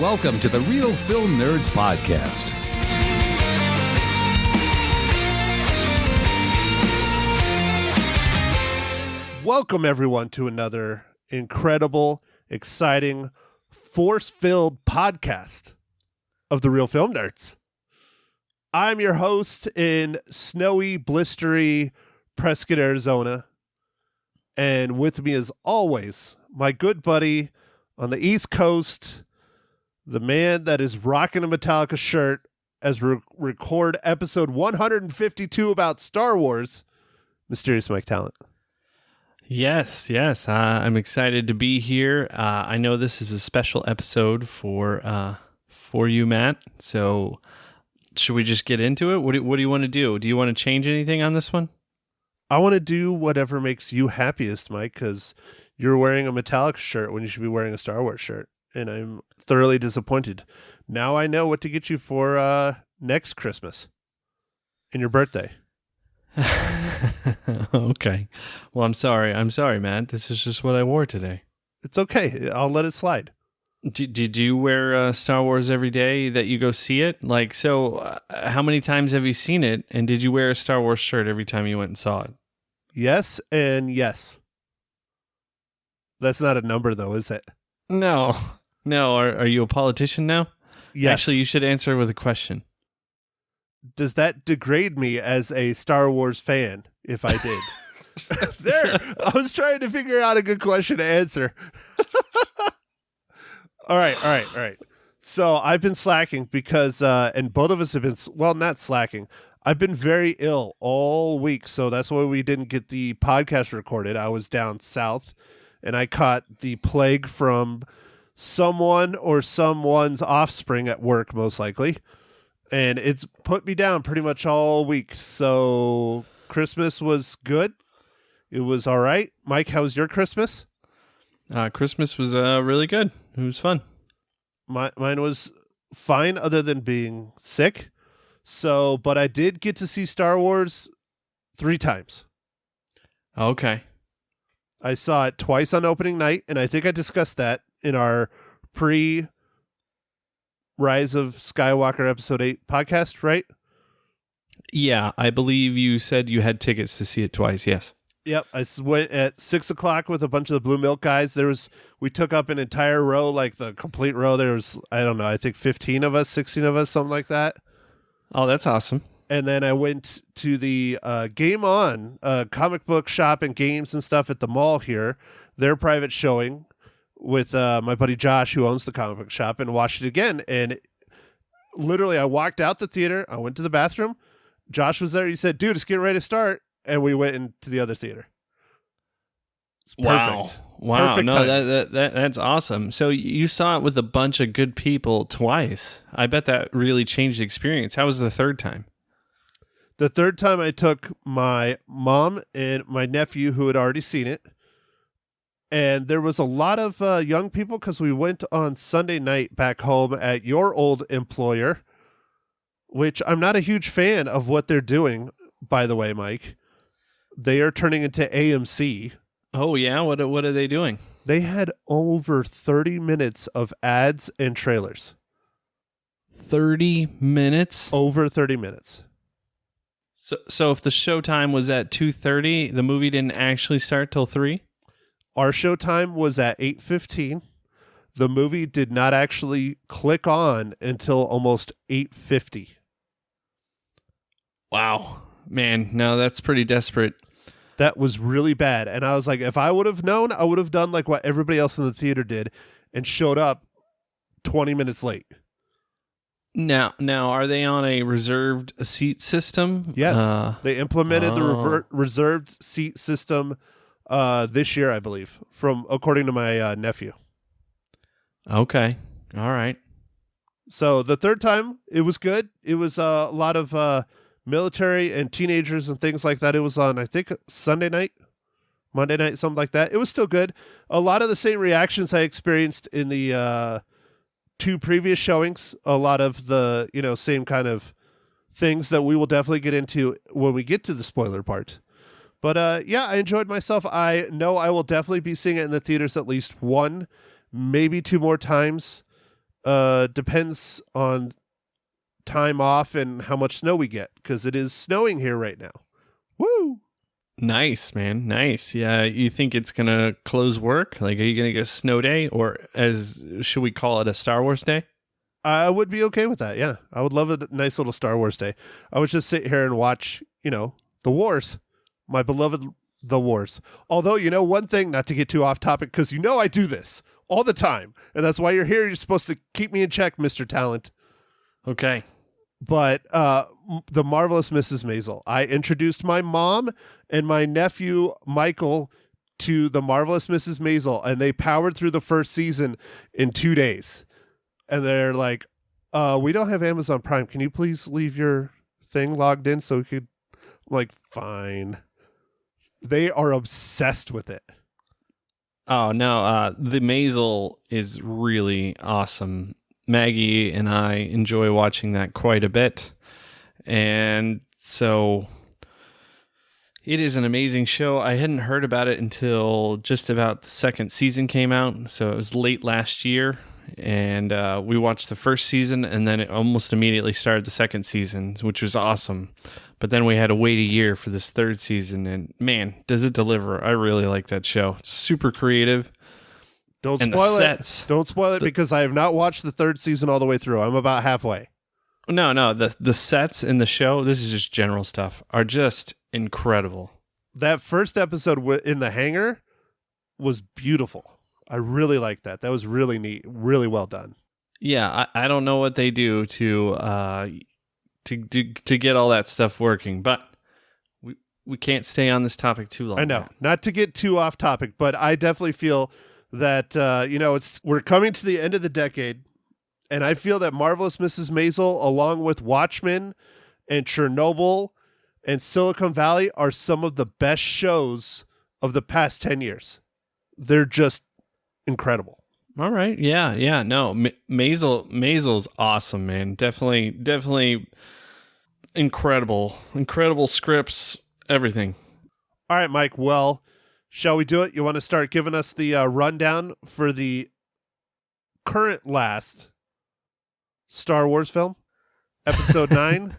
Welcome to the Real Film Nerds Podcast. Welcome, everyone, to another incredible, exciting, force-filled podcast of the Real Film Nerds. I'm your host in snowy, blistery Prescott, Arizona. And with me, as always, my good buddy on the East Coast, the man that is rocking a Metallica shirt as we record episode 152 about Star Wars, Mysterious Mike Talent. Yes. I'm excited to be here. I know this is a special episode for you, Matt. So should we just get into it? What do you want to do? Do you want to change anything on this one? I want to do whatever makes you happiest, Mike, because you're wearing a Metallica shirt when you should be wearing a Star Wars shirt, and I'm thoroughly disappointed. Now I know what to get you for next Christmas and your birthday. Okay. Well, I'm sorry, Matt. This is just what I wore today. It's okay. I'll let it slide. Did you wear Star Wars every day that you go see it? How many times have you seen it? And did you wear a Star Wars shirt every time you went and saw it? Yes and yes. That's not a number, though, is it? No. Are you a politician now? Yes. Actually, you should answer with a question. Does that degrade me as a Star Wars fan if I did? There. I was trying to figure out a good question to answer. All right. So I've been slacking because, and both of us have been, well, not slacking. I've been very ill all week. So that's why we didn't get the podcast recorded. I was down south and I caught the plague from someone or someone's offspring at work, most likely. And it's put me down pretty much all week. So Christmas was good. It was all right. Mike, how was your Christmas? Christmas was really good. It was fun. Mine was fine other than being sick. But I did get to see Star Wars 3 times. Okay. I saw it twice on opening night, and I think I discussed that in our Rise of Skywalker Episode 8 podcast, right? Yeah, I believe you said you had tickets to see it twice, yes. Yep, I went at 6 o'clock with a bunch of the Blue Milk guys. We took up an entire row, like the complete row. There was, I don't know, I think 15 of us, 16 of us, something like that. Oh, that's awesome. And then I went to the Game On comic book shop and games and stuff at the mall here, their private showing with my buddy Josh, who owns the comic book shop, and watched it again. And literally, I walked out the theater. I went to the bathroom. Josh was there. He said, dude, it's getting ready to start. And we went into the other theater. It's perfect. Wow. Perfect No, time. that's awesome. So you saw it with a bunch of good people twice. I bet that really changed the experience. How was the third time? The third time I took my mom and my nephew who had already seen it. And there was a lot of young people because we went on Sunday night back home at your old employer, which I'm not a huge fan of what they're doing, by the way, Mike. They are turning into AMC. Oh, yeah? What are they doing? They had over 30 minutes of ads and trailers. 30 minutes? Over 30 minutes. So if the showtime was at 2:30, the movie didn't actually start till 3? Our showtime was at 8:15. The movie did not actually click on until almost 8:50. Wow. Man, no, that's pretty desperate. That was really bad. And I was like, if I would have known, I would have done like what everybody else in the theater did and showed up 20 minutes late. Now, are they on a reserved seat system? Yes. They implemented the reserved seat system this year, I believe, according to my nephew. Okay. All right. So the third time, it was good. It was a lot of military and teenagers and things like that. It was on, I think, Sunday night, Monday night, something like that. It was still good. A lot of the same reactions I experienced in the 2 previous showings. A lot of the, same kind of things that we will definitely get into when we get to the spoiler part. But yeah, I enjoyed myself. I know I will definitely be seeing it in the theaters at least 1, maybe 2 more times depends on time off and how much snow we get, because it is snowing here right now. Woo! Nice, man. Nice. Yeah. You think it's going to close work? Like, are you going to get a snow day, or should we call it a Star Wars day? I would be okay with that. Yeah. I would love a nice little Star Wars day. I would just sit here and watch, the wars, my beloved The Wars. Although, one thing, not to get too off topic, because I do this all the time, and that's why you're here. You're supposed to keep me in check, Mr. Talent. Okay. But the Marvelous Mrs. Maisel. I introduced my mom and my nephew, Michael, to the Marvelous Mrs. Maisel, and they powered through the first season in 2 days. And they're like, we don't have Amazon Prime. Can you please leave your thing logged in so we could... I'm like, fine. They are obsessed with it. Oh, no. The Maisel is really awesome. Maggie and I enjoy watching that quite a bit. And so it is an amazing show. I hadn't heard about it until just about the second season came out. So it was late last year. And we watched the first season, and then it almost immediately started the second season, which was awesome. But then we had to wait a year for this third season, and man, does it deliver. I really like that show. It's super creative. Don't And spoil the it. sets. Don't spoil it, because I have not watched the third season all the way through. I'm about halfway. No. The sets in the show, this is just general stuff, are just incredible. That first episode in the hangar was beautiful. I really liked that. That was really neat. Really well done. Yeah, I don't know what they do to get all that stuff working, but we can't stay on this topic too long. I know. Not to get too off topic, but I definitely feel that we're coming to the end of the decade, and I feel that Marvelous Mrs. Maisel, along with Watchmen and Chernobyl and Silicon Valley, are some of the best shows of the past 10 years. They're just incredible. All right. Yeah. No, Maisel's awesome, man. Definitely incredible scripts, everything. All right, Mike. Well, shall we do it? You want to start giving us the rundown for the current last Star Wars film, Episode 9,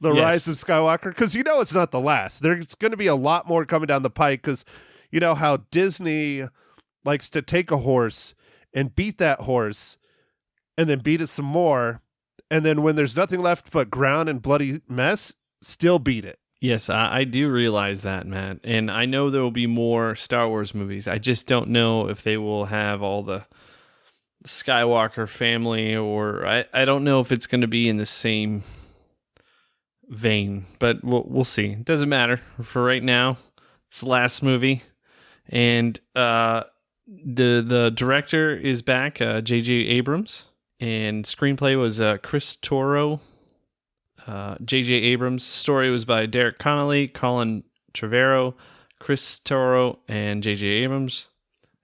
The Rise of Skywalker? Because it's not the last. There's going to be a lot more coming down the pike, because you know how Disney likes to take a horse and beat that horse and then beat it some more, and then when there's nothing left but ground and bloody mess, still beat it. Yes, I do realize that, Matt. And I know there will be more Star Wars movies. I just don't know if they will have all the Skywalker family, or I don't know if it's going to be in the same vein, but we'll see. It doesn't matter. For right now, it's the last movie. And the director is back, J.J. Abrams, and screenplay was Chris Toro. J.J. Abrams' story was by Derek Connolly, Colin Trevorrow, Chris Toro, and J.J. Abrams.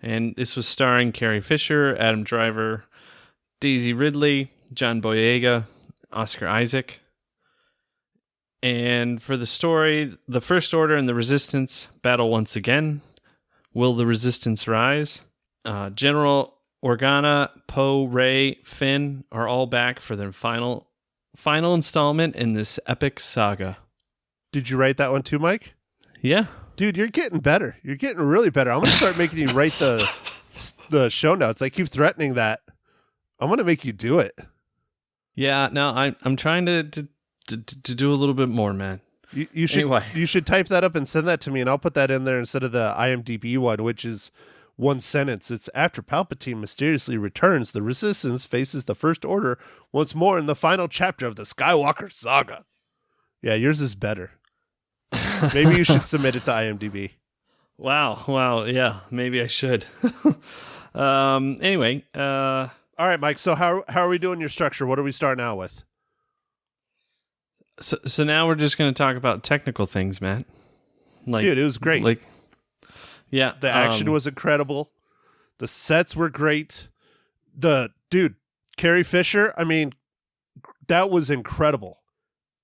And this was starring Carrie Fisher, Adam Driver, Daisy Ridley, John Boyega, Oscar Isaac. And for the story, the First Order and the Resistance battle once again. Will the Resistance rise? General Organa, Poe, Rey, Finn are all back for their final installment in this epic saga. Did you write that one too, Mike? Yeah. Dude, you're getting better. You're getting really better. I'm going to start making you write the show notes. I keep threatening that. I'm going to make you do it. Yeah, no, I'm trying to do a little bit more, man. You should type that up and send that to me, and I'll put that in there instead of the IMDb one, which is one sentence. It's after Palpatine mysteriously returns, the Resistance faces the First Order once more in the final chapter of the Skywalker saga. Yeah, yours is better. Maybe you should submit it to IMDb. Wow. Yeah, maybe I should. Anyway. All right, Mike. So how are we doing your structure? What are we starting out with? So now we're just going to talk about technical things, Matt. Dude, it was great. Yeah. The action was incredible. The sets were great. Carrie Fisher, I mean, that was incredible.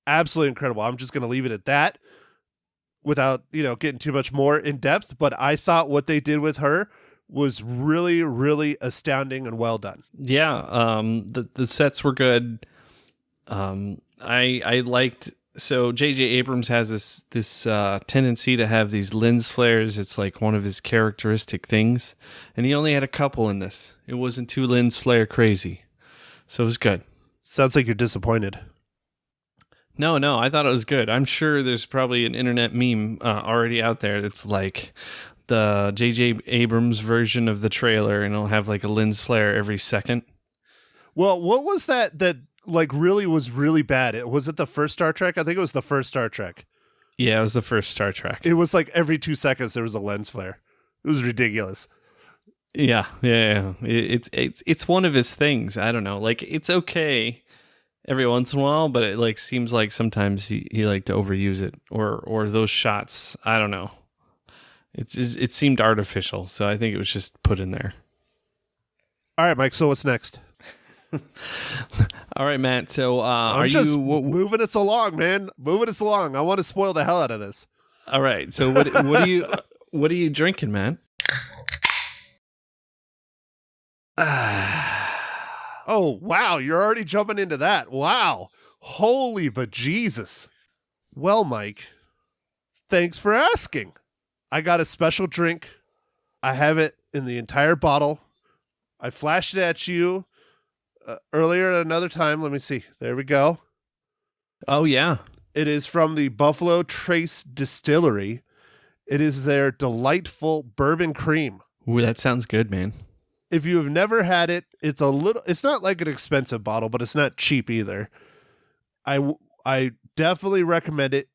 Absolutely incredible. I'm just going to leave it at that without, getting too much more in depth. But I thought what they did with her was really, really astounding and well done. Yeah, the sets were good. I liked. So J.J. Abrams has this tendency to have these lens flares. It's like one of his characteristic things, and he only had a couple in this. It wasn't too lens flare crazy, so it was good. Sounds like you're disappointed. No, I thought it was good. I'm sure there's probably an internet meme already out there that's like the J.J. Abrams version of the trailer, and it'll have like a lens flare every second. Well, what was that like really was really bad? Was it the first Star Trek? I think it was the first Star Trek. Yeah, it was the first Star Trek. It was like every 2 seconds there was a lens flare. It was ridiculous. Yeah. It's one of his things. I don't know. Like, it's okay every once in a while, but it like seems like sometimes he like to overuse it, or those shots. I don't know. It seemed artificial, so I think it was just put in there. All right, Mike. So what's next? All right, Matt. So I'm just moving us along, man. Moving us along. I want to spoil the hell out of this. All right. So what are you drinking, man? Oh, wow. You're already jumping into that. Wow. Holy bejesus. Well, Mike, thanks for asking. I got a special drink. I have it in the entire bottle. I flashed it at you earlier at another time. Let me see. There we go. Oh, yeah. It is from the Buffalo Trace Distillery. It is their delightful bourbon cream. Ooh, that sounds good, man. If you have never had it, it's not like an expensive bottle, but it's not cheap either. I definitely recommend it.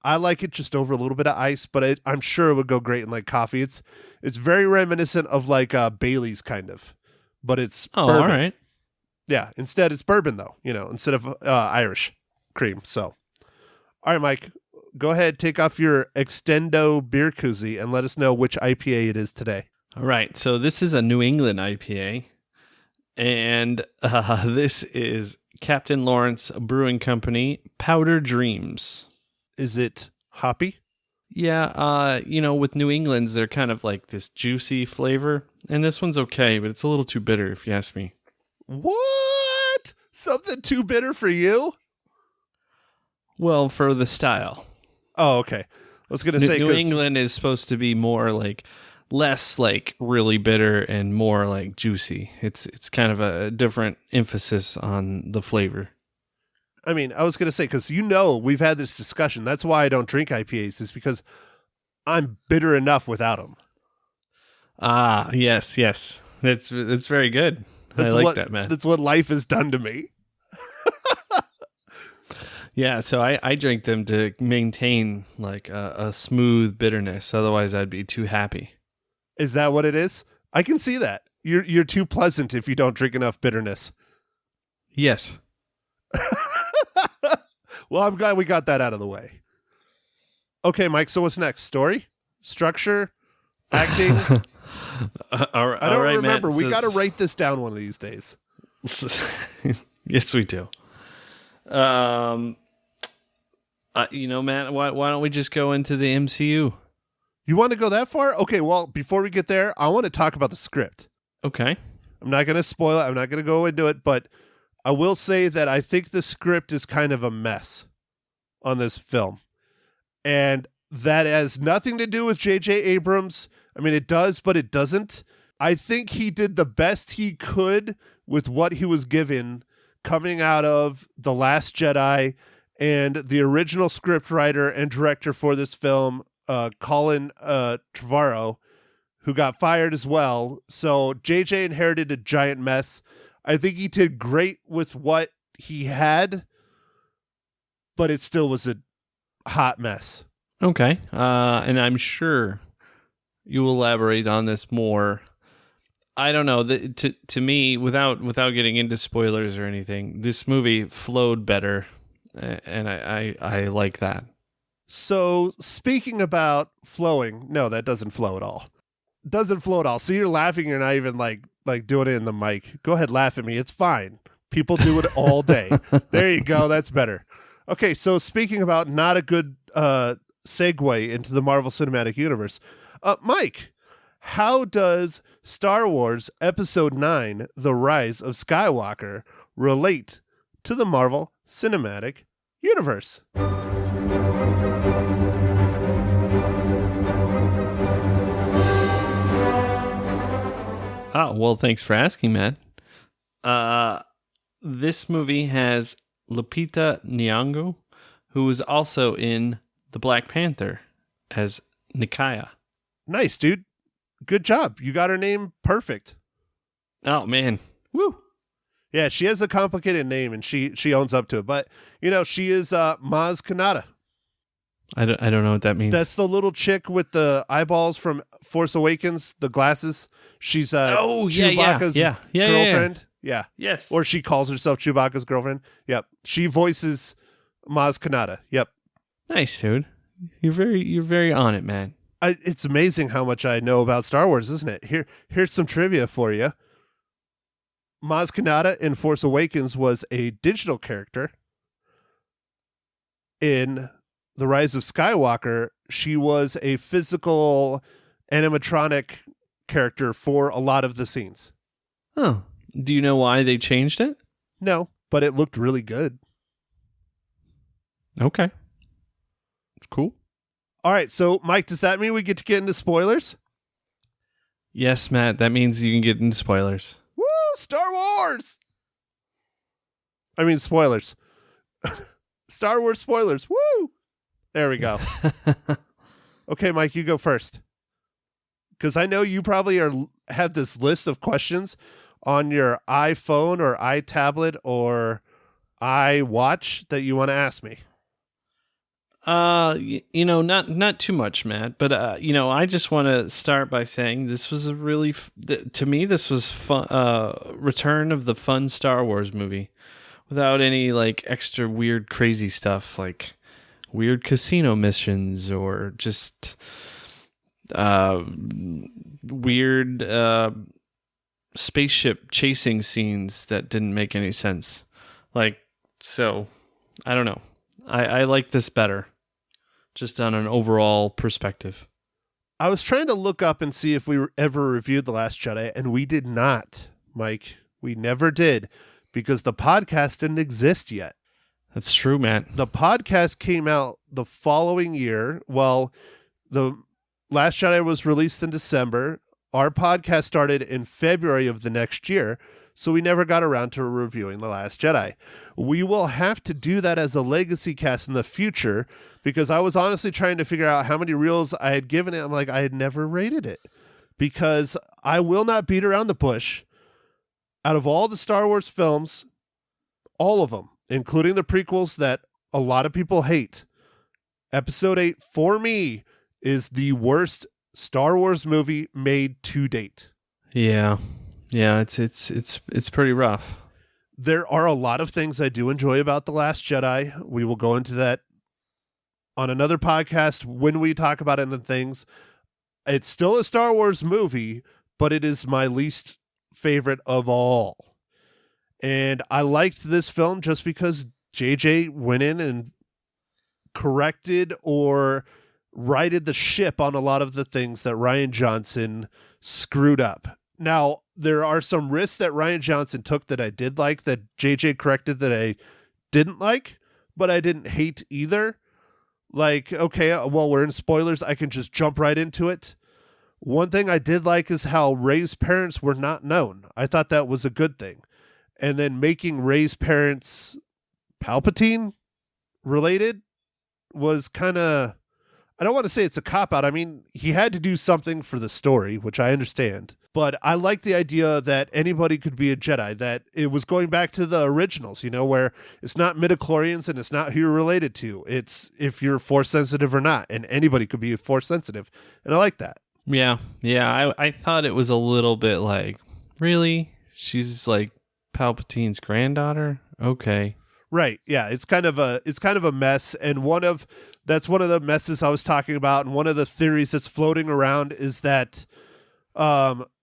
I like it just over a little bit of ice, but I'm sure it would go great in like coffee. It's very reminiscent of like Bailey's kind of, but it's bourbon. All right. Yeah, instead it's bourbon though, instead of Irish cream. So, all right, Mike, go ahead, take off your Extendo beer koozie and let us know which IPA it is today. All right, so this is a New England IPA, and this is Captain Lawrence Brewing Company Powder Dreams. Is it hoppy? Yeah, with New England's, they're kind of like this juicy flavor, and this one's okay, but it's a little too bitter if you ask me. What? Something too bitter for you? Well, for the style. Oh, okay. I was going to say New England is supposed to be more like less like really bitter and more like juicy. It's kind of a different emphasis on the flavor. I mean, I was going to say, because we've had this discussion. That's why I don't drink IPAs, is because I'm bitter enough without them. Ah, yes. That's very good. I like that, man. That's what life has done to me. Yeah, so I drink them to maintain like a smooth bitterness. Otherwise, I'd be too happy. Is that what it is? I can see that. You're too pleasant if you don't drink enough bitterness. Yes. Well, I'm glad we got that out of the way. Okay, Mike, so what's next? Story? Structure? Acting? All right, I don't remember. Matt, we got to write this down one of these days. Yes, we do. Matt, why don't we just go into the MCU? You want to go that far? Okay, well, before we get there, I want to talk about the script. Okay. I'm not going to spoil it. I'm not going to go into it, but I will say that I think the script is kind of a mess on this film. And that has nothing to do with J.J. Abrams. I mean, it does, but it doesn't. I think he did the best he could with what he was given coming out of The Last Jedi, and the original script writer and director for this film, Colin Trevorrow, who got fired as well. So JJ inherited a giant mess. I think he did great with what he had, but it still was a hot mess. Okay. And I'm sure you will elaborate on this more. I don't know. To me, without getting into spoilers or anything, this movie flowed better, and I like that. So speaking about flowing, no, that doesn't flow at all. Doesn't flow at all. See, you're laughing. You're not even like doing it in the mic. Go ahead, laugh at me. It's fine. People do it all day. There you go. That's better. Okay, so speaking about not a good segue into the Marvel Cinematic Universe, Mike, How does Star Wars Episode 9, The Rise of Skywalker, relate to the Marvel Cinematic Universe? Oh, well, thanks for asking, Matt. This movie has Lupita Nyong'o, who is also in The Black Panther as Nakia. Nice, dude. Good job. You got her name perfect. Oh, man. Woo! Yeah, she has a complicated name, and she owns up to it. But, she is Maz Kanata. I don't know what that means. That's the little chick with the eyeballs from Force Awakens, the glasses. She's Chewbacca's girlfriend. Yeah. Yes. Or she calls herself Chewbacca's girlfriend. Yep. She voices Maz Kanata. Yep. Nice, dude. You're very on it, man. It's amazing how much I know about Star Wars, isn't it? Here's some trivia for you. Maz Kanata in Force Awakens was a digital character. In The Rise of Skywalker, she was a physical animatronic character for a lot of the scenes. Oh, do you know why they changed it? No, but it looked really good. Okay. Cool. All right, so Mike, does that mean we get to get into spoilers? Yes, Matt, that means you can get into spoilers. Woo! Star Wars! I mean, spoilers. Star Wars spoilers. Woo! There we go. Okay, Mike, you go first. Because I know you probably have this list of questions on your iPhone or iTablet or iWatch that you want to ask me. Not too much, Matt, but I just want to start by saying this was a really to me this was fun return of the fun Star Wars movie without any like extra weird crazy stuff like weird casino missions or just weird spaceship chasing scenes that didn't make any sense. So I don't know. I like this better. Just on an overall perspective. I was trying to look up and see if we ever reviewed The Last Jedi, and we did not, Mike. We never did, because the podcast didn't exist yet. That's true, man. The podcast came out the following year. Well, The Last Jedi was released in December. Our podcast started in February of the next year, so we never got around to reviewing The Last Jedi. We will have to do that as a legacy cast in the future, because I was honestly trying to figure out how many reels I had given it. I'm like, I had never rated it, because I will not beat around the bush. Out of all the Star Wars films, all of them, including the prequels that a lot of people hate, Episode 8, for me, is the worst Star Wars movie made to date. Yeah. Yeah, it's pretty rough. There are a lot of things I do enjoy about The Last Jedi. We will go into that on another podcast when we talk about it and things. It's still a Star Wars movie, but it is my least favorite of all. And I liked this film just because JJ went in and corrected or righted the ship on a lot of the things that Rian Johnson screwed up. Now, there are some risks that Rian Johnson took that I did like, that JJ corrected that I didn't like, but I didn't hate either. Like, okay, well, we're in spoilers. I can just jump right into it. One thing I did like is how Rey's parents were not known. I thought that was a good thing. And then making Rey's parents Palpatine related was kind of, I don't want to say it's a cop-out. I mean, he had to do something for the story, which I understand. But I like the idea that anybody could be a Jedi, that it was going back to the originals, where it's not midichlorians and it's not who you're related to. It's if you're Force sensitive or not, and anybody could be Force sensitive. And I like that. Yeah. I thought it was a little bit like, really? She's like Palpatine's granddaughter? Okay. Right. Yeah. It's kind of a mess. And that's one of the messes I was talking about. And one of the theories that's floating around is that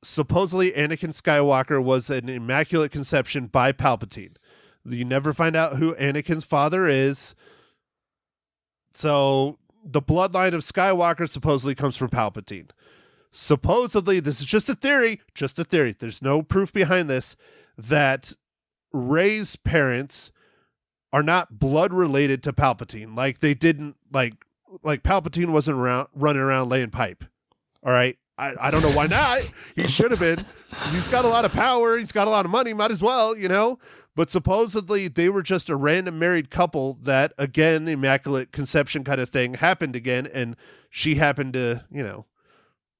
supposedly Anakin Skywalker was an immaculate conception by Palpatine. You never find out who Anakin's father is. So the bloodline of Skywalker supposedly comes from Palpatine. supposedly, this is just a theory, there's no proof behind this, that Rey's parents are not blood related to Palpatine. Like they didn't like Palpatine wasn't running around laying pipe. All right. I don't know why not. He should have been. He's got a lot of power. He's got a lot of money. Might as well, But supposedly they were just a random married couple that, again, the Immaculate Conception kind of thing happened again. And she happened to,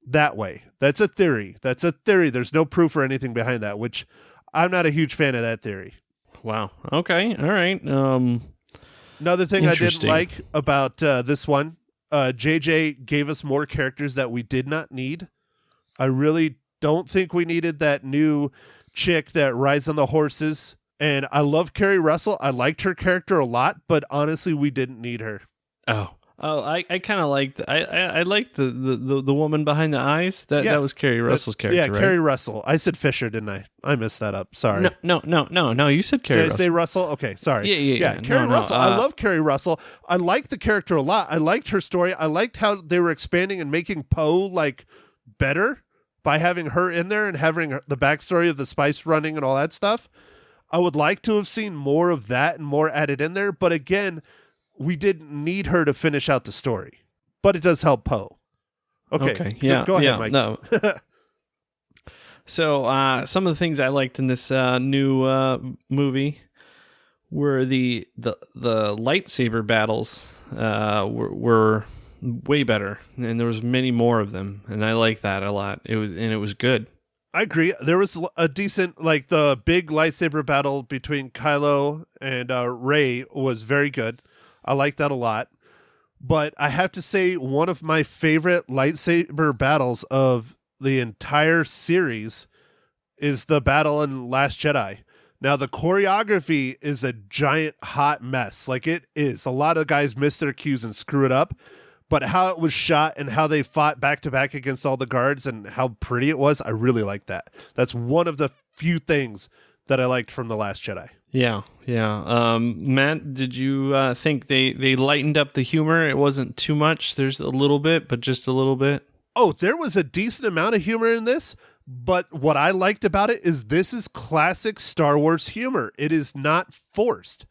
that way. That's a theory. There's no proof or anything behind that, which I'm not a huge fan of that theory. Wow. Okay. All right. Another thing I didn't like about this one, JJ gave us more characters that we did not need. I really don't think we needed that new chick that rides on the horses. And I love Kerry Russell. I liked her character a lot, but honestly, we didn't need her. I kind of liked. I liked the woman behind the eyes. That was Kerry Russell's character. Yeah, right? Kerry Russell. I said Fisher, didn't I? I messed that up. Sorry. No. You said Kerry. Did Russell. I say Russell? Okay, sorry. Yeah. Kerry Russell. I love Kerry Russell. I liked the character a lot. I liked her story. I liked how they were expanding and making Poe better by having her in there and having the backstory of the spice running and all that stuff. I would like to have seen more of that and more added in there, but again, we didn't need her to finish out the story. But it does help Poe. Okay. Yeah. Go ahead, Mike. No. So some of the things I liked in this new movie were the lightsaber battles were way better, and there was many more of them, and I like that a lot. It was good. I agree. There was a decent, the big lightsaber battle between Kylo and Rey was very good. I like that a lot. But I have to say, one of my favorite lightsaber battles of the entire series is the battle in Last Jedi. Now, the choreography is a giant hot mess. It is. A lot of guys miss their cues and screw it up. But how it was shot and how they fought back to back against all the guards and how pretty it was, I really like that. That's one of the few things that I liked from The Last Jedi. Yeah. Matt, did you think they lightened up the humor? It wasn't too much. There's a little bit, but just a little bit. Oh, there was a decent amount of humor in this, but what I liked about it is this is classic Star Wars humor. It is not forced.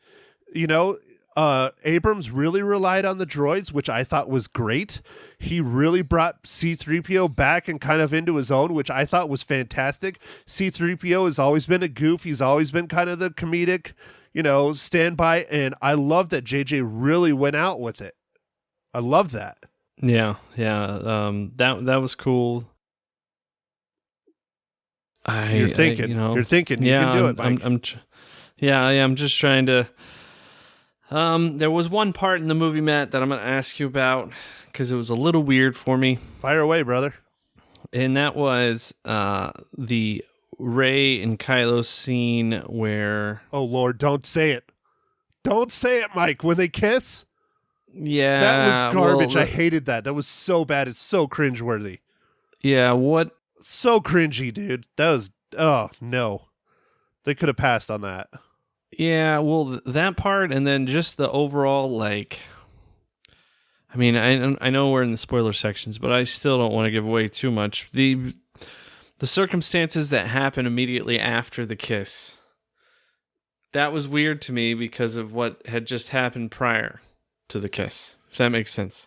Abrams really relied on the droids, which I thought was great. He really brought C-3PO back and kind of into his own, which I thought was fantastic. C-3PO has always been a goof. He's always been kind of the comedic, standby, and I love that JJ really went out with it. I love that. Yeah. That was cool. You're thinking. You can do it, Mike. I'm just trying to. There was one part in the movie, Matt, that I'm going to ask you about because it was a little weird for me. Fire away, brother. And that was the Rey and Kylo scene where... Oh, Lord, don't say it. Don't say it, Mike. When they kiss? Yeah. That was garbage. I hated that. That was so bad. It's so cringeworthy. Yeah, what? So cringy, dude. That was... Oh, no. They could have passed on that. Yeah, well, that part, and then just the overall, I know we're in the spoiler sections, but I still don't want to give away too much. The circumstances that happen immediately after the kiss, that was weird to me because of what had just happened prior to the kiss, if that makes sense.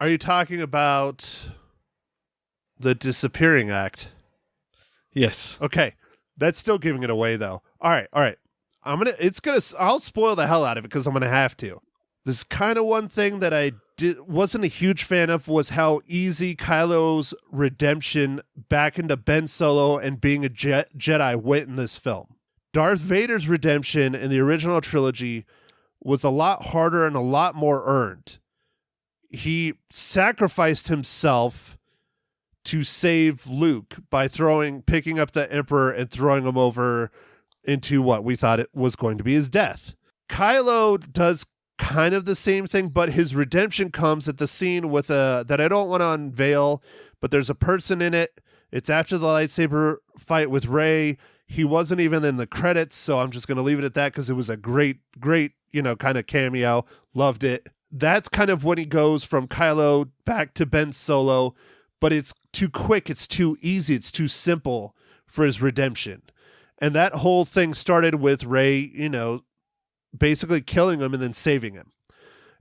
Are you talking about the disappearing act? Yes. Okay. That's still giving it away, though. All right. I'll spoil the hell out of it because I'm going to have to. This kind of one thing that I wasn't a huge fan of was how easy Kylo's redemption back into Ben Solo and being a Jedi went in this film. Darth Vader's redemption in the original trilogy was a lot harder and a lot more earned. He sacrificed himself to save Luke by picking up the Emperor and throwing him over into what we thought it was going to be his death. Kylo does kind of the same thing, but his redemption comes at the scene with that I don't want to unveil, but there's a person in it. It's after the lightsaber fight with Rey. He wasn't even in the credits, so I'm just going to leave it at that because it was a great, kind of cameo. Loved it. That's kind of when he goes from Kylo back to Ben Solo, but it's too quick, it's too easy, it's too simple for his redemption. And that whole thing started with Rey, basically killing him and then saving him.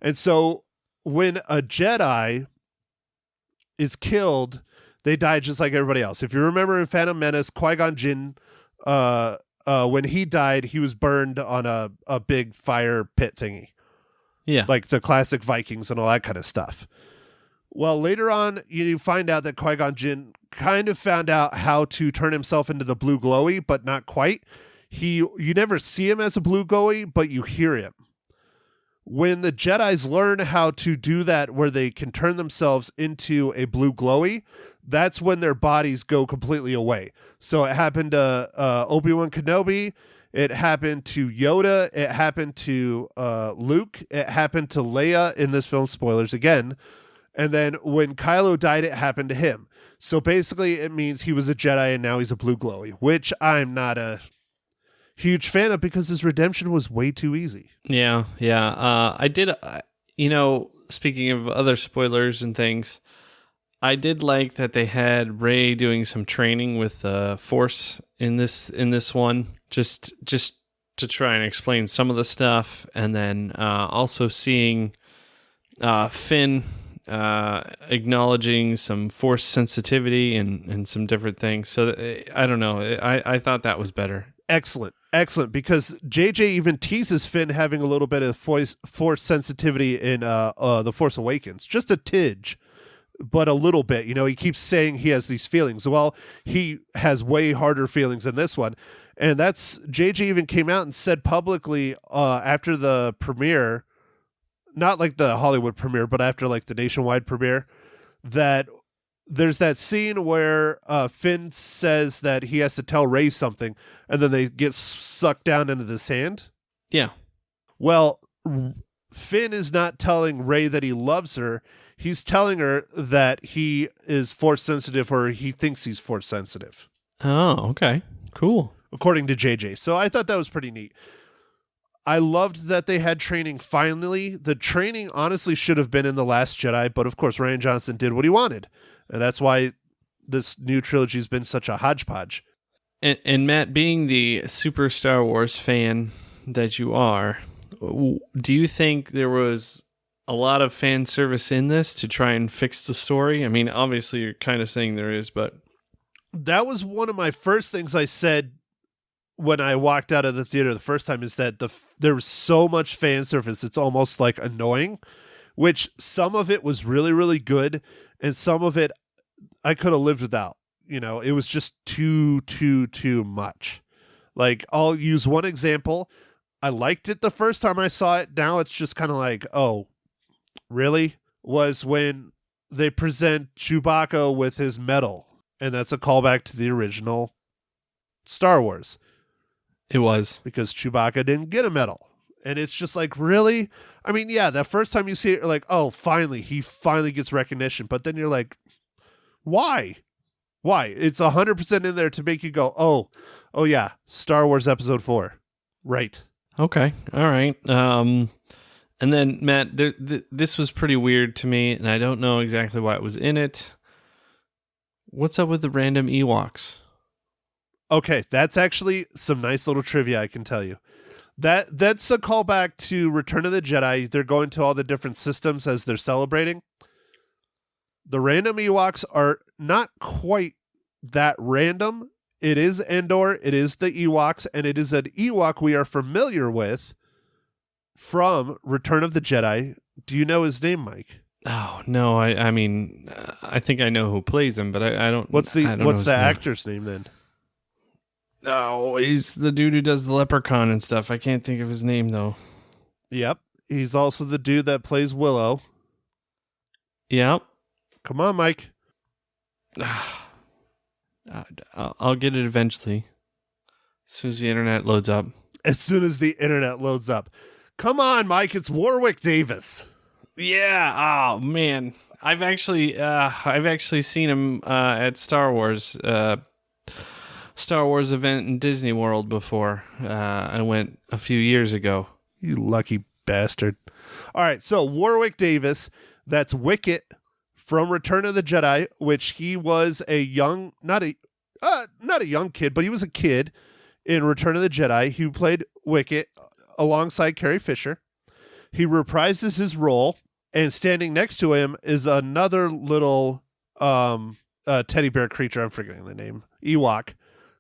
And so when a Jedi is killed, they die just like everybody else. If you remember in Phantom Menace, Qui-Gon Jinn, when he died, he was burned on a big fire pit thingy. Yeah. Like the classic Vikings and all that kind of stuff. Well, later on, you find out that Qui-Gon Jinn kind of found out how to turn himself into the blue glowy, but not quite. You never see him as a blue glowy, but you hear him. When the Jedis learn how to do that, where they can turn themselves into a blue glowy, that's when their bodies go completely away. So it happened to Obi-Wan Kenobi. It happened to Yoda. It happened to Luke. It happened to Leia in this film. Spoilers again. And then when Kylo died, it happened to him. So basically, it means he was a Jedi and now he's a blue glowy, which I'm not a huge fan of because his redemption was way too easy. Yeah. I did, speaking of other spoilers and things, I did like that they had Rey doing some training with the Force in this one, just to try and explain some of the stuff, and then also seeing Finn acknowledging some Force sensitivity and some different things. So I don't know. I thought that was better. Excellent, because JJ even teases Finn having a little bit of Force sensitivity in The Force Awakens, just a tidge. But a little bit, he keeps saying he has these feelings. Well, he has way harder feelings than this one. And that's, JJ even came out and said publicly after the premiere, not like the Hollywood premiere, but after like the nationwide premiere, that there's that scene where Finn says that he has to tell Rey something, and then they get sucked down into the sand. Yeah. Well, Finn is not telling Rey that he loves her. He's telling her that he is Force sensitive, or he thinks he's Force sensitive. Oh, okay. Cool. According to JJ. So I thought that was pretty neat. I loved that they had training finally. The training honestly should have been in The Last Jedi, but of course Rian Johnson did what he wanted. And that's why this new trilogy has been such a hodgepodge. And Matt, being the super Star Wars fan that you are, do you think there was a lot of fan service in this to try and fix the story? I mean, obviously you're kind of saying there is, but that was one of my first things I said when I walked out of the theater the first time, is that there was so much fan service, it's almost like annoying, which some of it was really, really good, and some of it I could have lived without. It was just too much. Like, I'll use one example. I liked it the first time I saw it. Now it's just kind of like, oh, really? Was when they present Chewbacca with his medal, and that's a callback to the original Star Wars. It was. Because Chewbacca didn't get a medal. And it's just like, really? I mean, yeah, the first time you see it, you're like, oh, he finally gets recognition. But then you're like, why? It's 100% in there to make you go, oh yeah, Star Wars Episode 4. Right. Okay. All right. And then, Matt, this was pretty weird to me, and I don't know exactly why it was in it. What's up with the random Ewoks? Okay, that's actually some nice little trivia I can tell you. That's a callback to Return of the Jedi. They're going to all the different systems as they're celebrating. The random Ewoks are not quite that random. It is Endor, it is the Ewoks, and it is an Ewok we are familiar with from Return of the Jedi. Do you know his name, Mike? Oh, no, I mean, I think I know who plays him, but I don't. What's the actor's name then? Oh, he's the dude who does the Leprechaun and stuff. I can't think of his name, though. Yep. He's also the dude that plays Willow. Yep. Come on, Mike. I'll get it eventually. As soon as the internet loads up. Come on, Mike. It's Warwick Davis. Yeah. Oh, man. I've actually seen him at Star Wars event in Disney World before. I went a few years ago. You lucky bastard. All right, so Warwick Davis, that's Wicket from Return of the Jedi, which he was a young, not a young kid, but he was a kid in Return of the Jedi. He played Wicket alongside Carrie Fisher. He reprises his role, and standing next to him is another little teddy bear creature. I'm forgetting the name. Ewok.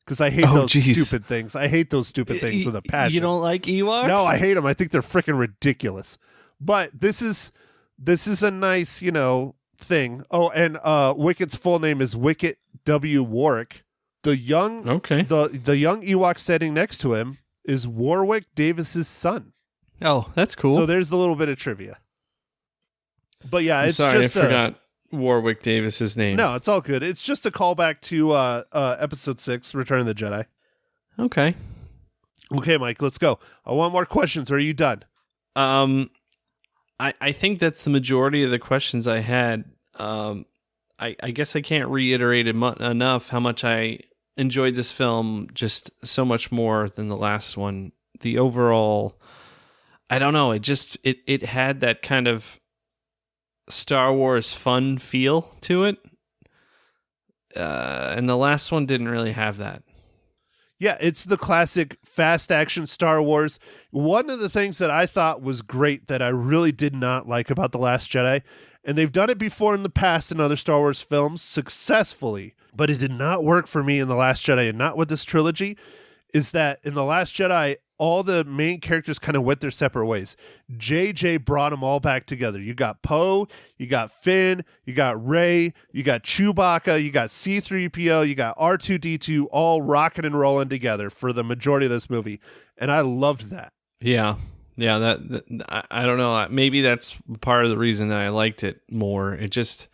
Because I hate those stupid things. I hate those stupid things with a passion. You don't like Ewoks? No, I hate them. I think they're freaking ridiculous. But this is a nice, thing. Oh, and Wicket's full name is Wicket W. Warwick. The young the young Ewok standing next to him is Warwick Davis's son. Oh, that's cool. So there's the little bit of trivia. But yeah, I forgot Warwick Davis's name. No, it's all good. It's just a callback to episode 6, Return of the Jedi. Okay. Okay, Mike, let's go. I want more questions. Are you done? I think that's the majority of the questions I had. I guess I can't reiterate enough how much I enjoyed this film just so much more than the last one. The overall, I don't know, it had that kind of Star Wars fun feel to it. And the last one didn't really have that. Yeah, it's the classic fast action Star Wars. One of the things that I thought was great that I really did not like about The Last Jedi, and they've done it before in the past in other Star Wars films successfully, but it did not work for me in The Last Jedi and not with this trilogy, is that in The Last Jedi, all the main characters kind of went their separate ways. JJ brought them all back together. You got Poe, you got Finn, you got Rey, you got Chewbacca, you got C-3PO, you got R2-D2 all rocking and rolling together for the majority of this movie. And I loved that. Yeah. Yeah, that I don't know. Maybe that's part of the reason that I liked it more. It just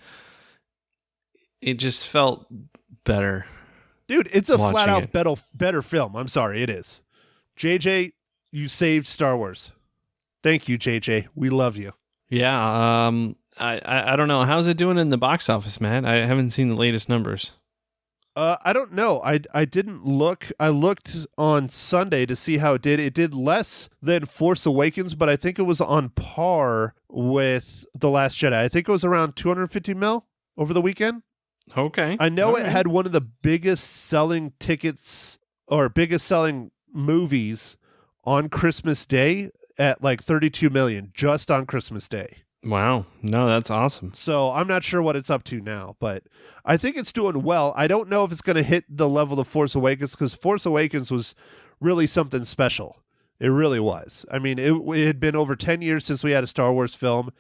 felt better. Dude, it's a flat-out better film. I'm sorry, it is. JJ, you saved Star Wars. Thank you, JJ. We love you. Yeah. I don't know. How's it doing in the box office, Matt? I haven't seen the latest numbers. I don't know. I didn't look. I looked on Sunday to see how it did. It did less than Force Awakens, but I think it was on par with The Last Jedi. I think it was around 250 mil over the weekend. Okay. I know it had one of the biggest selling tickets or biggest selling movies on Christmas Day at like 32 million just on Christmas Day. Wow. No, that's awesome. So I'm not sure what it's up to now, but I think it's doing well. I don't know if it's going to hit the level of Force Awakens because Force Awakens was really something special. It really was. I mean, it had been over 10 years since we had a Star Wars film,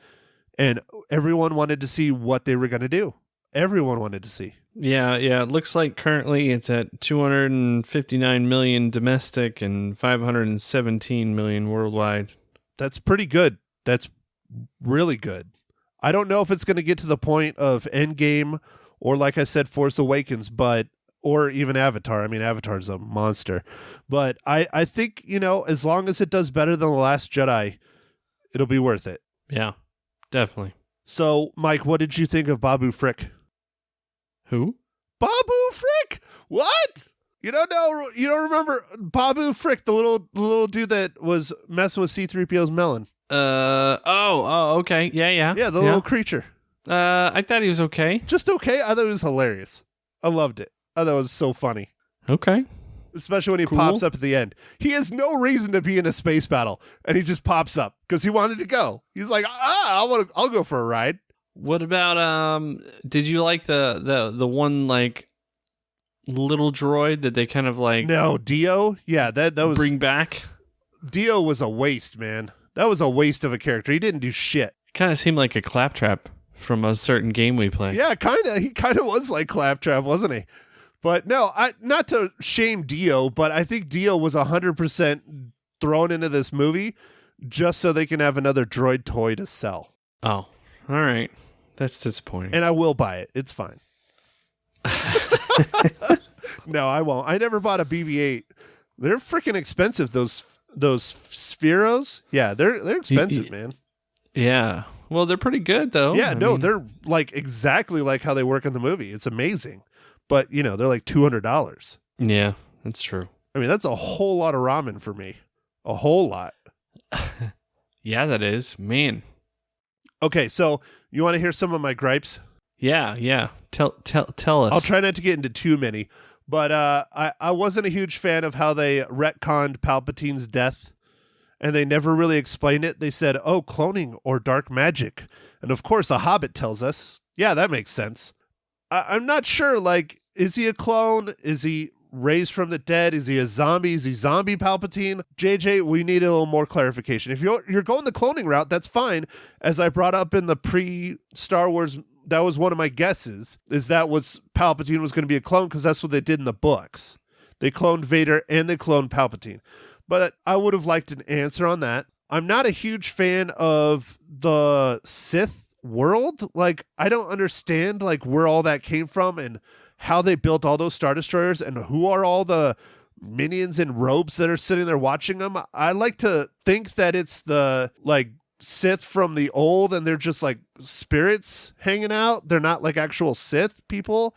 and everyone wanted to see what they were going to do. Everyone wanted to see. Yeah. It looks like currently it's at 259 million domestic and 517 million worldwide. That's pretty good. That's really good. I don't know if it's going to get to the point of Endgame or, like I said, Force Awakens, or even Avatar. I mean, Avatar's a monster. But I think, as long as it does better than The Last Jedi, it'll be worth it. Yeah, definitely. So, Mike, what did you think of Babu Frick? Who? Babu Frick? What? You don't know? You don't remember Babu Frick, the little dude that was messing with C-3PO's melon? Okay. Yeah. Yeah, the little creature. I thought he was okay. Just okay? I thought it was hilarious. I loved it. I thought it was so funny. Okay. Especially when he pops up at the end. He has no reason to be in a space battle, and he just pops up because he wanted to go. He's like, I'll go for a ride. What about did you like the one like little droid that they kind of like No, Dio? Yeah, that was bring back? Dio was a waste, man. That was a waste of a character. He didn't do shit. Kind of seemed like a claptrap from a certain game we play. Yeah, kind of. He kind of was like Claptrap, wasn't he? But no, not to shame Dio, but I think Dio was 100% thrown into this movie just so they can have another droid toy to sell. Oh, all right. That's disappointing. And I will buy it. It's fine. No, I won't. I never bought a BB-8. They're freaking expensive, those Spheros. Yeah, they're expensive, man. Yeah. Well, they're pretty good, though. Yeah, they're like exactly like how they work in the movie. It's amazing. But, they're like $200. Yeah, that's true. I mean, that's a whole lot of ramen for me. A whole lot. Yeah, that is. Man. Okay, so you want to hear some of my gripes? Yeah. Tell us. I'll try not to get into too many, but I wasn't a huge fan of how they retconned Palpatine's death, and they never really explained it. They said, "Oh, cloning or dark magic," and of course, a Hobbit tells us, "Yeah, that makes sense." I'm not sure. Like, is he a clone? Is he raised from the dead? Is he a zombie? Is he zombie Palpatine? JJ, we need a little more clarification. If you're going the cloning route, that's fine. As I brought up in the pre-Star Wars, that was one of my guesses, is that was Palpatine was going to be a clone, because that's what they did in the books. They cloned Vader and they cloned Palpatine. But I would have liked an answer on that. I'm not a huge fan of the Sith world. Like, I don't understand like where all that came from and how they built all those Star Destroyers and who are all the minions in robes that are sitting there watching them. I like to think that it's the like Sith from the old and they're just like spirits hanging out. They're not like actual Sith people.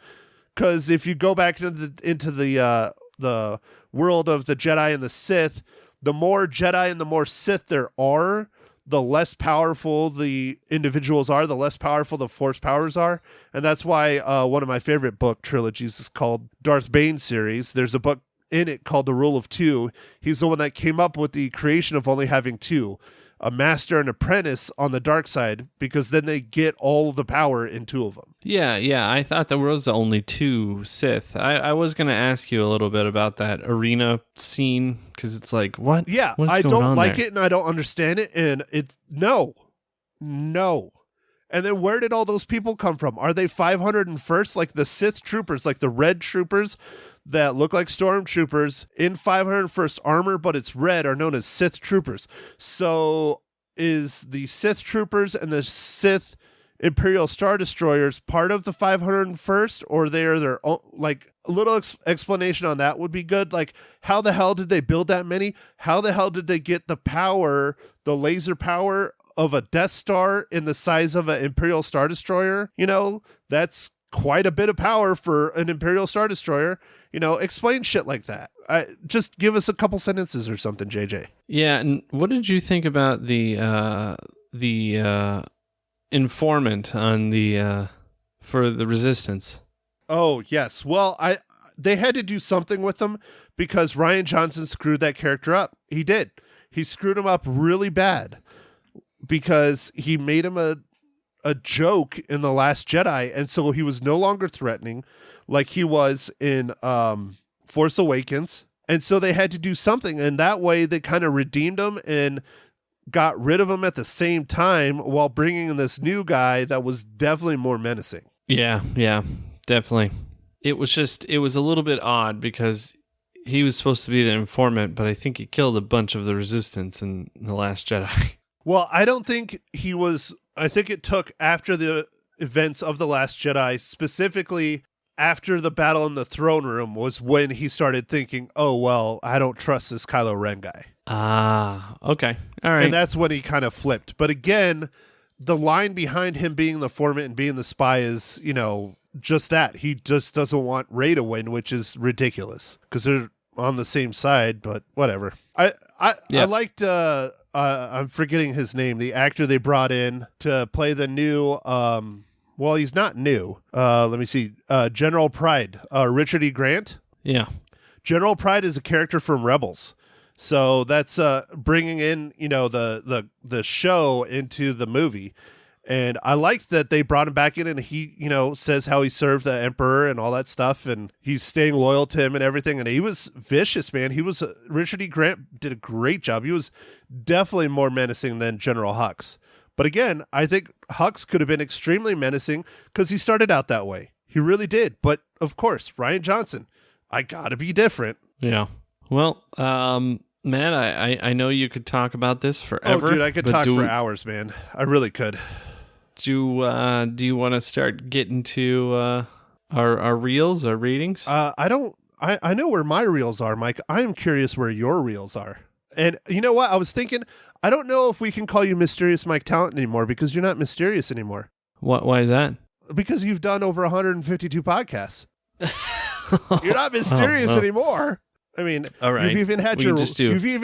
Because if you go back into the world of the Jedi and the Sith, the more Jedi and the more Sith there are, the less powerful the individuals are, the less powerful the Force powers are. And that's why one of my favorite book trilogies is called Darth Bane series. There's a book in it called The Rule of Two. He's the one that came up with the creation of only having two, a master and apprentice on the dark side, because then they get all of the power in two of them. Yeah. I thought there was only two Sith. I was going to ask you a little bit about that arena scene, because it's like, what? Yeah, What's I going don't on like there? it and I don't understand it. And it's no. And then where did all those people come from? Are they 501st, like the Sith troopers, like the red troopers that look like stormtroopers in 501st armor, but it's red, are known as Sith troopers. So is the Sith troopers and the Sith Imperial Star Destroyers part of the 501st, or they're their own? Like, a little explanation on that would be good. Like, how the hell did they build that many? How the hell did they get the power, the laser power of a Death Star in the size of an Imperial Star Destroyer? You know, that's quite a bit of power for an Imperial Star Destroyer. You know, explain shit like that. Just give us a couple sentences or something, JJ. Yeah, and what did you think about the informant on the for the Resistance? Oh, yes. Well, they had to do something with them because Rian Johnson screwed that character up. He did. He screwed him up really bad because he made him a joke in The Last Jedi, and so he was no longer threatening like he was in Force Awakens. And so they had to do something, and that way they kind of redeemed him and got rid of him at the same time while bringing in this new guy that was definitely more menacing. Yeah, definitely. It was a little bit odd because he was supposed to be the informant, but I think he killed a bunch of the Resistance in The Last Jedi. Well, I don't think he was. I think it took after the events of The Last Jedi, specifically after the battle in the throne room, was when he started thinking, oh, well, I don't trust this Kylo Ren guy. Ah, okay. All right. And that's when he kind of flipped. But again, the line behind him being the informant and being the spy is, you know, just that. He just doesn't want Rey to win, which is ridiculous because they're on the same side, but whatever. I liked, I'm forgetting his name, the actor they brought in to play the new, well, he's not new. Let me see. General Pride, Richard E. Grant. Yeah. General Pride is a character from Rebels. So that's bringing in, you know, the show into the movie. And I liked that they brought him back in and he, you know, says how he served the Emperor and all that stuff. And he's staying loyal to him and everything. And he was vicious, man. Richard E. Grant did a great job. He was definitely more menacing than General Hux. But again, I think Hux could have been extremely menacing because he started out that way. He really did. But of course, Rian Johnson, I gotta be different. Yeah. Well, Matt, I know you could talk about this forever. Oh, dude, I could talk for hours, man. I really could. Do you want to start getting to our reels, our readings? I know where my reels are, Mike. I am curious where your reels are. And you know what? I was thinking, I don't know if we can call you Mysterious Mike Talent anymore because you're not mysterious anymore. Why is that? Because you've done over 152 podcasts. You're not mysterious anymore. I mean, all right. You've even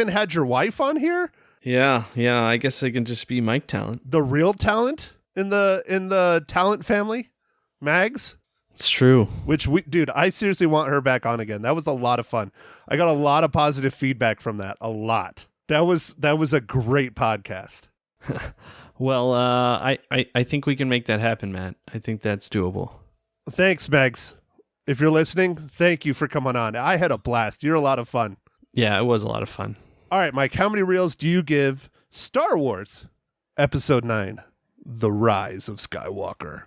had your wife on here. Yeah. I guess I can just be Mike Talent, the real talent in the talent family. Mags. It's true. Dude, I seriously want her back on again. That was a lot of fun. I got a lot of positive feedback from that. A lot. That was a great podcast. Well, I think we can make that happen, Matt. I think that's doable. Thanks, Megs. If you're listening, thank you for coming on. I had a blast. You're a lot of fun. Yeah, it was a lot of fun. All right, Mike, how many reels do you give Star Wars Episode 9, The Rise of Skywalker?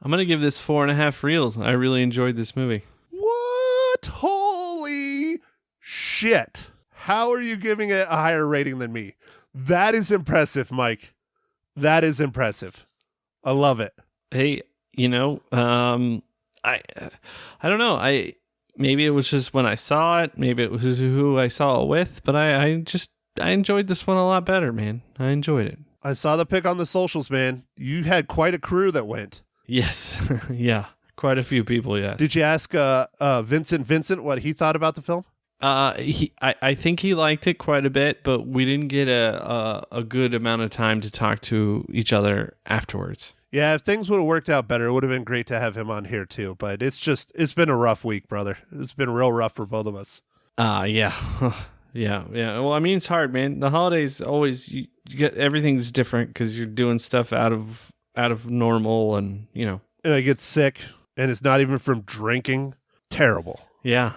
I'm going to give this 4.5 reels. I really enjoyed this movie. What? Holy shit. How are you giving it a higher rating than me? That is impressive, Mike. That is impressive. I love it. Hey, I don't know. Maybe it was just when I saw it. Maybe it was who I saw it with. But I enjoyed this one a lot better, man. I enjoyed it. I saw the pic on the socials, man. You had quite a crew that went. Yes. Yeah. Quite a few people, yeah. Did you ask Vincent what he thought about the film? I think he liked it quite a bit, but we didn't get a good amount of time to talk to each other afterwards. Yeah, if things would have worked out better, it would have been great to have him on here too. But it's been a rough week, brother. It's been real rough for both of us. Yeah. Yeah. Well, I mean, it's hard, man. The holidays always, you get, everything's different because you're doing stuff out of normal and. And I get sick, and it's not even from drinking. Terrible. Yeah.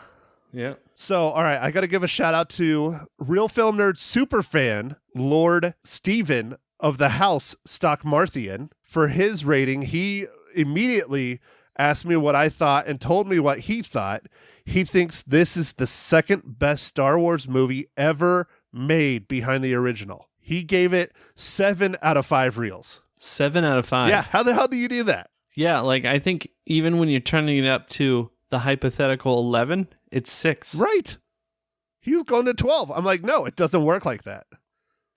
Yeah. So, all right, I got to give a shout out to Real Film Nerd superfan, Lord Steven of the House Stockmarthian. For his rating, he immediately asked me what I thought and told me what he thought. He thinks this is the second best Star Wars movie ever made behind the original. He gave it 7 out of 5 reels. 7 out of 5? Yeah, how the hell do you do that? Yeah, like I think even when you're turning it up to the hypothetical 11, it's 6. Right. He was going to 12. I'm like, no, it doesn't work like that.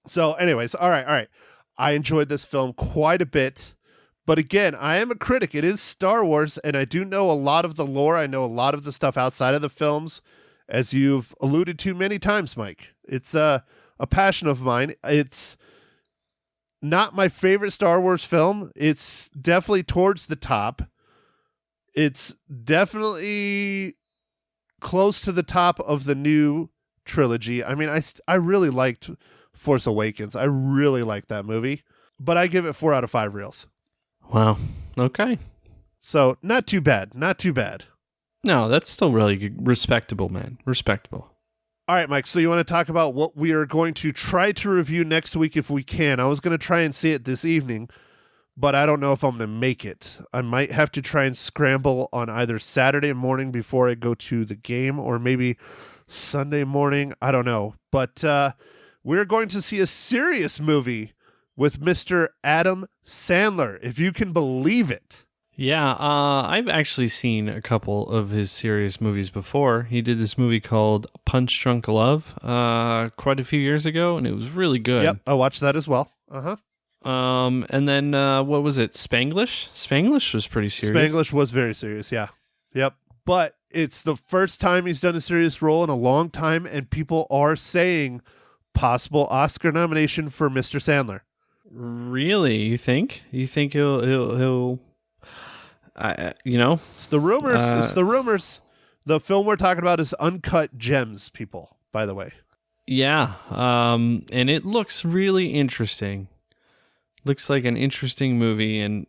So anyways, all right. I enjoyed this film quite a bit. But again, I am a critic. It is Star Wars, and I do know a lot of the lore. I know a lot of the stuff outside of the films, as you've alluded to many times, Mike. It's a passion of mine. It's not my favorite Star Wars film. It's definitely towards the top. It's definitely close to the top of the new trilogy. I mean, I really liked Force Awakens. I really liked that movie, but I give it 4 out of 5 reels. Wow. Okay. So not too bad. Not too bad. No, that's still really good. Respectable, man. Respectable. All right, Mike. So you want to talk about what we are going to try to review next week if we can. I was going to try and see it this evening, but I don't know if I'm going to make it. I might have to try and scramble on either Saturday morning before I go to the game or maybe Sunday morning. I don't know. But we're going to see a serious movie with Mr. Adam Sandler, if you can believe it. Yeah, I've actually seen a couple of his serious movies before. He did this movie called Punch Drunk Love quite a few years ago, and it was really good. Yep, I watched that as well. And then what was it? Spanglish? Spanglish was pretty serious. Spanglish was very serious, yeah. Yep. But it's the first time he's done a serious role in a long time, and people are saying possible Oscar nomination for Mr. Sandler. Really? You think? You think he'll It's the rumors. It's the rumors. The film we're talking about is Uncut Gems, people, by the way. Yeah. And it looks really interesting. Looks like an interesting movie. And,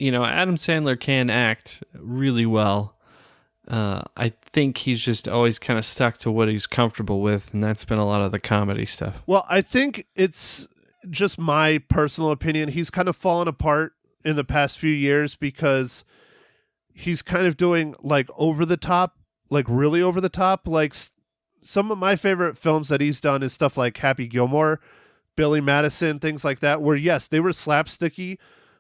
Adam Sandler can act really well. I think he's just always kind of stuck to what he's comfortable with. And that's been a lot of the comedy stuff. Well, I think it's just my personal opinion. He's kind of fallen apart in the past few years because he's kind of doing like over the top, like really over the top. Like some of my favorite films that he's done is stuff like Happy Gilmore, Billy Madison, things like that, where yes, they were slapsticky,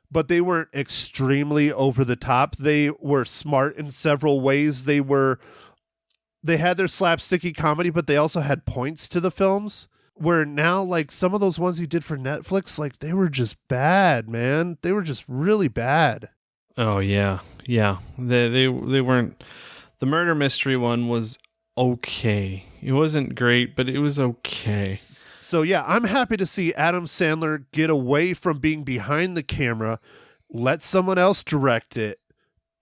but they weren't extremely over the top. They were smart in several ways. They had their slapsticky comedy, but they also had points to the films. Where now, like, some of those ones he did for Netflix, like, they were just bad, man. They were just really bad. Oh, yeah. Yeah. They weren't... The murder mystery one was okay. It wasn't great, but it was okay. So, yeah, I'm happy to see Adam Sandler get away from being behind the camera, let someone else direct it,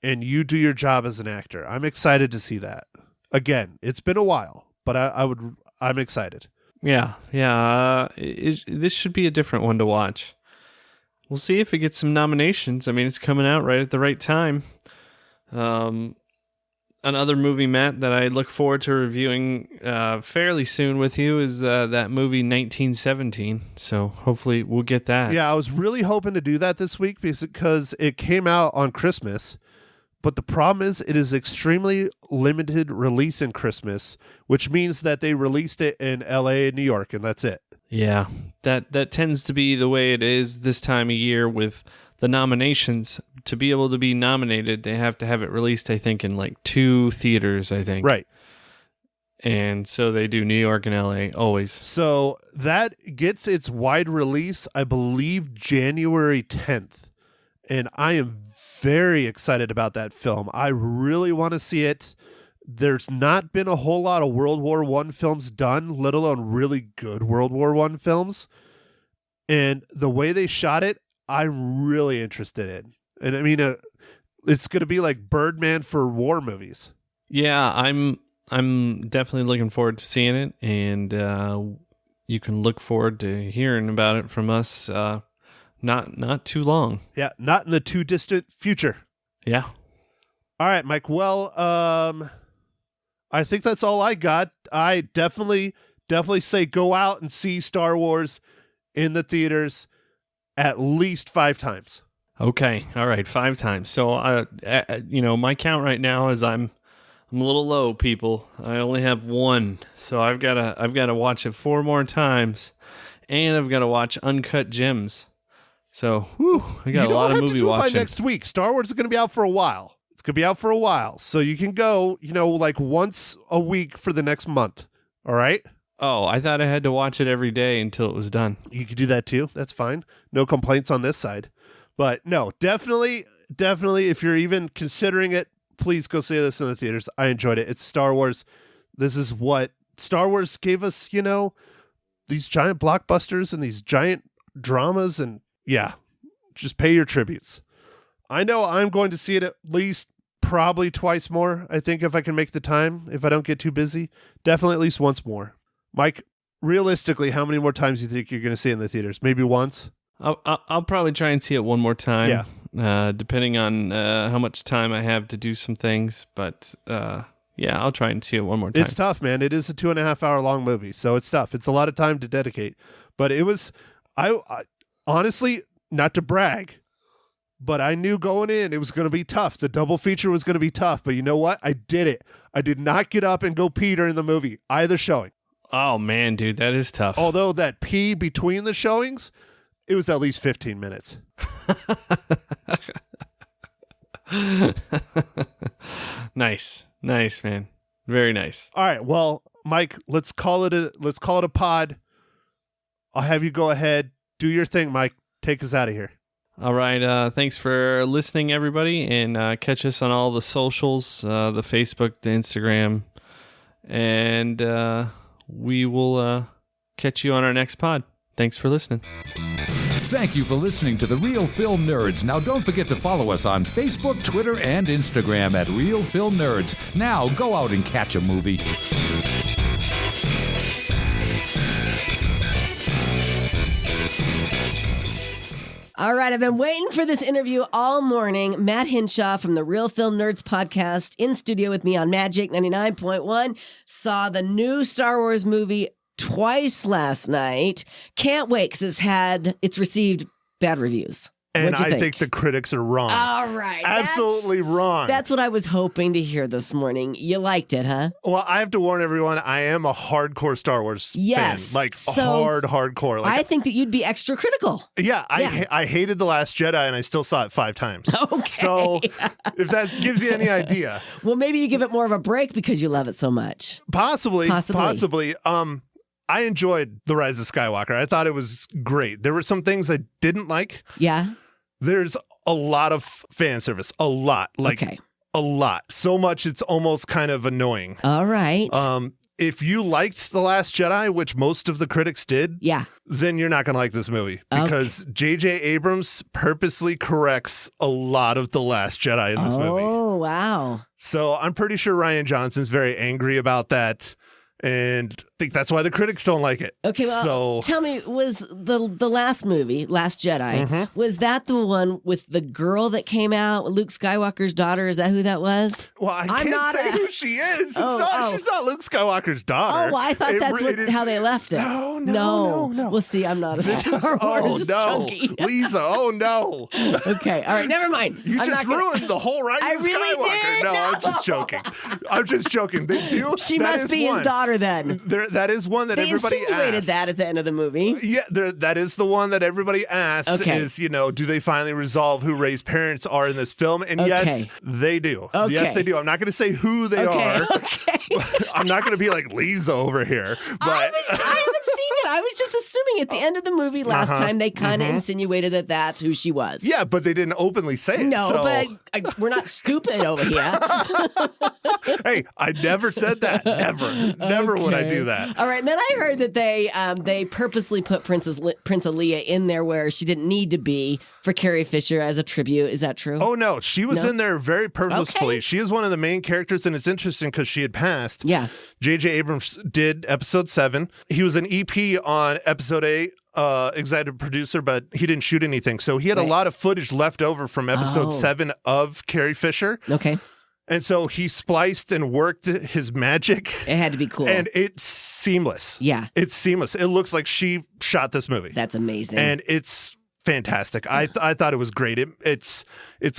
and you do your job as an actor. I'm excited to see that. Again, it's been a while, but I'm excited. Yeah. This should be a different one to watch. We'll see if it gets some nominations. I mean, it's coming out right at the right time. Another movie, Matt, that I look forward to reviewing fairly soon with you is that movie 1917. So hopefully we'll get that. Yeah, I was really hoping to do that this week because it came out on Christmas. But the problem is it is extremely limited release in Christmas, which means that they released it in LA and New York, and that's it. Yeah, that tends to be the way it is this time of year with the nominations. To be able to be nominated, they have to have it released, I think, in like 2 theaters, I think. Right. And so they do New York and LA always. So that gets its wide release, I believe, January 10th. And I am very excited about that film. I really want to see it. There's not been a whole lot of World War I films done, let alone really good World War I films. And the way they shot it, I'm really interested in. And I mean, it's going to be like Birdman for war movies. Yeah, I'm definitely looking forward to seeing it, and you can look forward to hearing about it from us. Not too long. Yeah, not in the too distant future. Yeah. All right, Mike. Well, I think that's all I got. I definitely say go out and see Star Wars in the theaters at least 5 times. Okay. All right. 5 times. So, my count right now is I'm a little low, people. I only have 1, so I've got to watch it 4 more times, and I've got to watch Uncut Gems. So, I got a lot of movie watching. You don't have to do it by next week. Star Wars is going to be out for a while. It's going to be out for a while. So you can go, like once a week for the next month. All right? Oh, I thought I had to watch it every day until it was done. You could do that too. That's fine. No complaints on this side. But no, definitely, if you're even considering it, please go see this in the theaters. I enjoyed it. It's Star Wars. This is what Star Wars gave us, these giant blockbusters and these giant dramas, and yeah, just pay your tributes. I know I'm going to see it at least probably twice more, I think, if I can make the time, if I don't get too busy. Definitely at least once more. Mike, realistically, how many more times do you think you're going to see it in the theaters? Maybe once? I'll probably try and see it one more time. Yeah. Depending on how much time I have to do some things. But I'll try and see it one more time. It's tough, man. It is a 2.5 hour long movie, so it's tough. It's a lot of time to dedicate. But it was, I honestly, not to brag, but I knew going in it was going to be tough. The double feature was going to be tough. But you know what? I did it. I did not get up and go pee during the movie, either showing. Oh, man, dude, that is tough. Although that pee between the showings, it was at least 15 minutes. Nice, man. Very nice. All right, well, Mike, let's call it a pod. I'll have you go ahead, do your thing, Mike. Take us out of here. All right. Thanks for listening, everybody, and catch us on all the socials, the Facebook, the Instagram, and we will catch you on our next pod. Thanks for listening. Thank you for listening to The Real Film Nerds. Now, don't forget to follow us on Facebook, Twitter, and Instagram at Real Film Nerds. Now, go out and catch a movie. All right, I've been waiting for this interview all morning. Matt Hinshaw from the Real Film Nerds podcast in studio with me on Magic 99.1. Saw the new Star Wars movie twice last night. Can't wait because it's received bad reviews. And I think the critics are wrong. All right. Absolutely wrong. That's what I was hoping to hear this morning. You liked it, huh? Well, I have to warn everyone, I am a hardcore Star Wars fan. Like, hardcore. Like, I think that you'd be extra critical. Yeah, I hated The Last Jedi, and I still saw it 5 times. Okay. So, if that gives you any idea. Well, maybe you give it more of a break because you love it so much. Possibly. I enjoyed The Rise of Skywalker. I thought it was great. There were some things I didn't like. Yeah. There's a lot of fan service. A lot. A lot. So much it's almost kind of annoying. All right. if you liked The Last Jedi, which most of the critics did, Yeah. then you're not going to like this movie because J.J. Abrams purposely corrects a lot of The Last Jedi in this movie. Oh, wow. So I'm pretty sure Rian Johnson's very angry about that. And I think that's why the critics don't like it. Okay, well, tell me, was the last movie, Last Jedi, was that the one with the girl that came out, Luke Skywalker's daughter? Is that who that was? Well, I can't say who she is. She's not Luke Skywalker's daughter. Oh, well, I thought how they left it. No. Well, see, I'm not a Star Wars junkie. Lisa, oh no. Okay, all right, never mind. You just ruined the whole Rise of Skywalker. Did? No, I'm just joking. I'm just joking. They do. She must be his daughter then. That is one that everybody insinuated asks. that at the end of the movie. Yeah, that is the one that everybody asks is, do they finally resolve who Rey's parents are in this film? And yes, they do. Okay. Yes, they do. I'm not going to say who they are. Okay. I'm not going to be like Lisa over here. But I haven't seen it. I was just assuming at the end of the movie last time they kind of insinuated that that's who she was. Yeah, but they didn't openly say it. No, so. but we're not stupid over here. Hey, I never said that. Never would I do that. All right, and then I heard that they purposely put Princess Leia in there where she didn't need to be for Carrie Fisher as a tribute. Is that true? Oh, no. She was in there very purposefully. Okay. She is one of the main characters, and it's interesting because she had passed. Yeah. J.J. Abrams did episode 7. He was an EP on episode 8. Executive producer, but he didn't shoot anything. So he had a lot of footage left over from episode 7 of Carrie Fisher. Okay. And so he spliced and worked his magic. It had to be cool. And it's seamless. Yeah. It's seamless. It looks like she shot this movie. That's amazing. And it's fantastic. I thought it was great. It's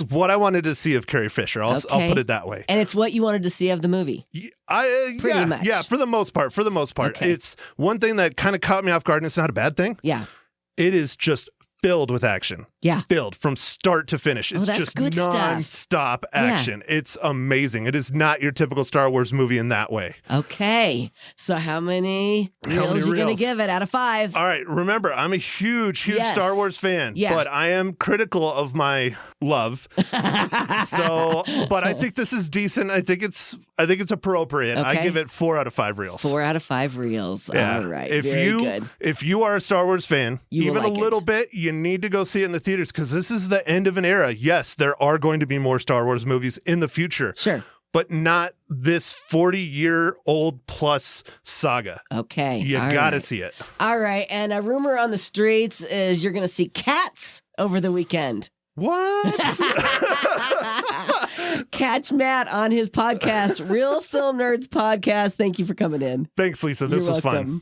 what I wanted to see of Carrie Fisher. I'll put it that way. And it's what you wanted to see of the movie. Pretty much. Yeah, for the most part. Okay. It's one thing that kind of caught me off guard, and it's not a bad thing. Yeah. It is just filled with action. Yeah. Filled from start to finish. It's just non-stop action. Yeah. It's amazing. It is not your typical Star Wars movie in that way. Okay. So how many reels are you going to give it out of 5? All right. Remember, I'm a huge Star Wars fan. Yeah. But I am critical of my love. But I think this is decent. I think it's appropriate. Okay. I give it 4 out of 5 reels. 4 out of 5 reels. Yeah. All right. If you are a Star Wars fan, even a little bit, you need to go see it in the theaters because this is the end of an era. Yes, there are going to be more Star Wars movies in the future. Sure. But not this 40-year-old plus saga. Okay. You got to see it. All right. And a rumor on the streets is you're going to see Cats over the weekend. What? Catch Matt on his podcast, Real Film Nerds Podcast. Thank you for coming in. Thanks, Lisa. This was fun.